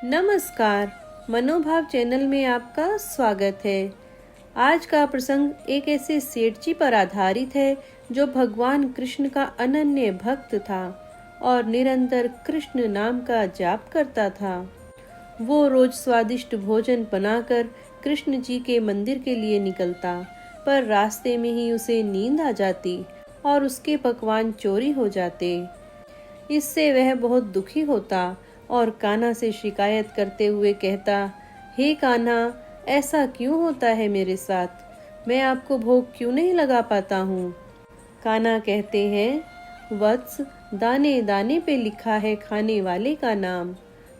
नमस्कार। मनोभाव चैनल में आपका स्वागत है। आज का प्रसंग एक ऐसे सेठ जी पर आधारित है जो भगवान कृष्ण का अनन्य भक्त था और निरंतर कृष्ण नाम का जाप करता था। वो रोज स्वादिष्ट भोजन बनाकर कृष्ण जी के मंदिर के लिए निकलता, पर रास्ते में ही उसे नींद आ जाती और उसके पकवान चोरी हो जाते। इससे वह बहुत दुखी होता और कान्हा से शिकायत करते हुए कहता, हे कान्हा, ऐसा क्यों होता है मेरे साथ? मैं आपको भोग क्यों नहीं लगा पाता हूँ? कान्हा कहते हैं, वत्स, दाने दाने पे लिखा है खाने वाले का नाम।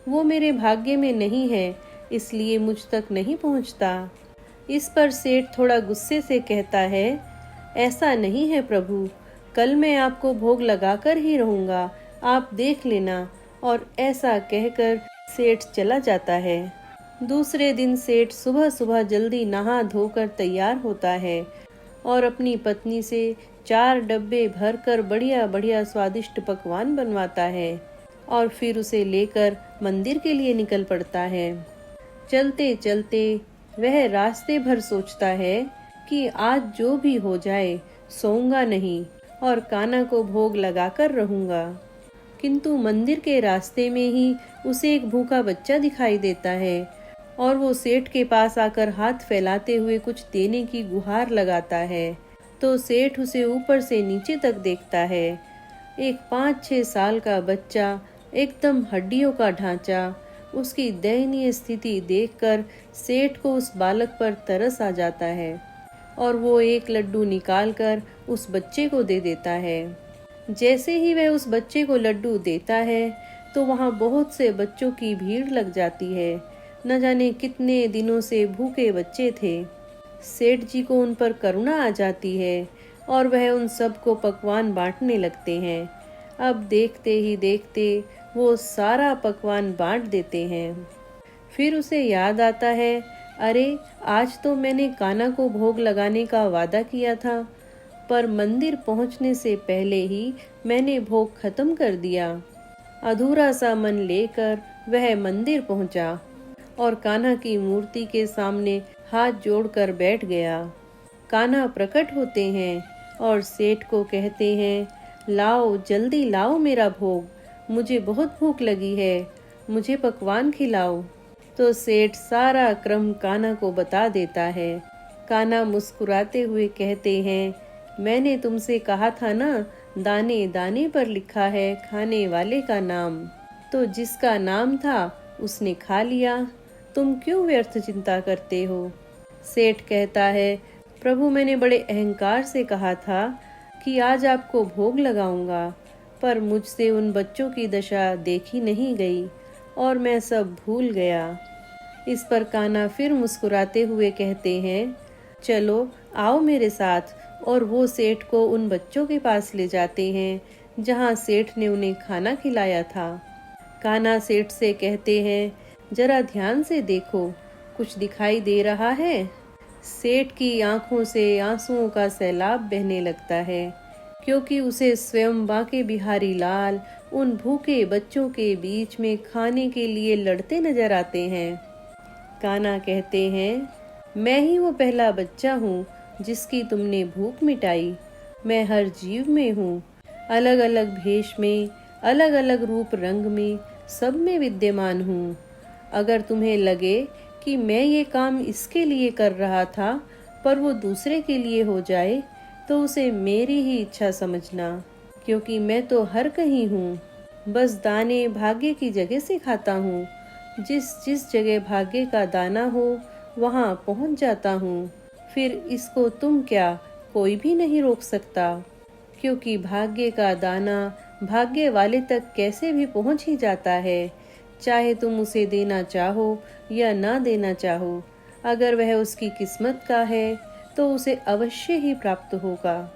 वो मेरे भाग्य में नहीं है, इसलिए मुझ तक नहीं पहुँचता। इस पर सेठ थोड़ा गुस्से से कहता है, ऐसा नहीं है प्रभु, कल मैं आपको भोग लगाकर ही रहूंगा, आप देख लेना। और ऐसा कहकर सेठ चला जाता है। दूसरे दिन सेठ सुबह सुबह जल्दी नहा धोकर तैयार होता है और अपनी पत्नी से 4 डब्बे भरकर बढ़िया बढ़िया स्वादिष्ट पकवान बनवाता है और फिर उसे लेकर मंदिर के लिए निकल पड़ता है। चलते चलते वह रास्ते भर सोचता है कि आज जो भी हो जाए, सोऊंगा नहीं और कान्हा को भोग लगाकर रहूंगा। किंतु मंदिर के रास्ते में ही उसे एक भूखा बच्चा दिखाई देता है और वो सेठ के पास आकर हाथ फैलाते हुए कुछ देने की गुहार लगाता है। तो सेठ उसे ऊपर से नीचे तक देखता है। एक 5-6 साल का बच्चा, एकदम हड्डियों का ढांचा। उसकी दयनीय स्थिति देखकर सेठ को उस बालक पर तरस आ जाता है और वो एक लड्डू निकालकर उस बच्चे को दे देता है। जैसे ही वह उस बच्चे को लड्डू देता है तो वहाँ बहुत से बच्चों की भीड़ लग जाती है। न जाने कितने दिनों से भूखे बच्चे थे। सेठ जी को उन पर करुणा आ जाती है और वह उन सबको पकवान बांटने लगते हैं। अब देखते ही देखते वो सारा पकवान बांट देते हैं। फिर उसे याद आता है, अरे आज तो मैंने कान्हा को भोग लगाने का वादा किया था, पर मंदिर पहुंचने से पहले ही मैंने भोग खत्म कर दिया। अधूरा सा मन लेकर वह मंदिर पहुंचा और कान्हा की मूर्ति के सामने हाथ जोड़कर बैठ गया। कान्हा प्रकट होते हैं और सेठ को कहते हैं, लाओ जल्दी लाओ मेरा भोग, मुझे बहुत भूख लगी है, मुझे पकवान खिलाओ। तो सेठ सारा क्रम कान्हा को बता देता है। कान्हा मुस्कुराते हुए कहते हैं, मैंने तुमसे कहा था ना, दाने दाने पर लिखा है खाने वाले का नाम। तो जिसका नाम था उसने खा लिया, तुम क्यों व्यर्थ चिंता करते हो? सेठ कहता है, प्रभु मैंने बड़े अहंकार से कहा था कि आज आपको भोग लगाऊंगा, पर मुझसे उन बच्चों की दशा देखी नहीं गई और मैं सब भूल गया। इस पर कान्हा फिर मुस्कुराते हुए कहते हैं, चलो आओ मेरे साथ। और वो सेठ को उन बच्चों के पास ले जाते हैं जहाँ सेठ ने उन्हें खाना खिलाया था। कान्हा सेठ से कहते हैं, जरा ध्यान से देखो, कुछ दिखाई दे रहा है? सेठ की आंखों से आंसुओं का सैलाब बहने लगता है, क्योंकि उसे स्वयं बांके बिहारी लाल उन भूखे बच्चों के बीच में खाने के लिए लड़ते नजर आते हैं। कान्हा कहते हैं, मैं ही वो पहला बच्चा हूँ जिसकी तुमने भूख मिटाई। मैं हर जीव में हूँ, अलग अलग भेष में, अलग अलग रूप रंग में, सब में विद्यमान हूँ। अगर तुम्हें लगे कि मैं ये काम इसके लिए कर रहा था पर वो दूसरे के लिए हो जाए, तो उसे मेरी ही इच्छा समझना, क्योंकि मैं तो हर कहीं हूँ। बस दाने भाग्य की जगह से खाता हूँ। जिस जिस जगह भाग्य का दाना हो वहाँ पहुँच जाता हूँ। फिर इसको तुम क्या, कोई भी नहीं रोक सकता, क्योंकि भाग्य का दाना भाग्य वाले तक कैसे भी पहुंच ही जाता है, चाहे तुम उसे देना चाहो या ना देना चाहो। अगर वह उसकी किस्मत का है तो उसे अवश्य ही प्राप्त होगा।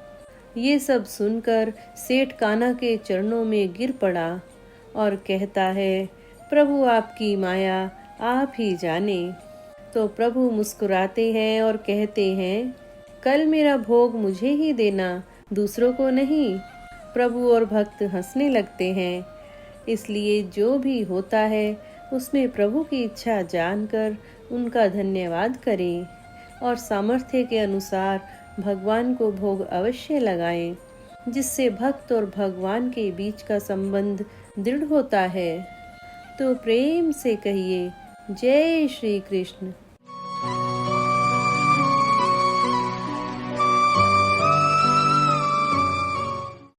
ये सब सुनकर सेठ कान्हा के चरणों में गिर पड़ा और कहता है, प्रभु आपकी माया आप ही जाने। तो प्रभु मुस्कुराते हैं और कहते हैं, कल मेरा भोग मुझे ही देना, दूसरों को नहीं। प्रभु और भक्त हंसने लगते हैं। इसलिए जो भी होता है उसमें प्रभु की इच्छा जानकर उनका धन्यवाद करें और सामर्थ्य के अनुसार भगवान को भोग अवश्य लगाएं, जिससे भक्त और भगवान के बीच का संबंध दृढ़ होता है। तो प्रेम से कहिए, जय श्री कृष्ण।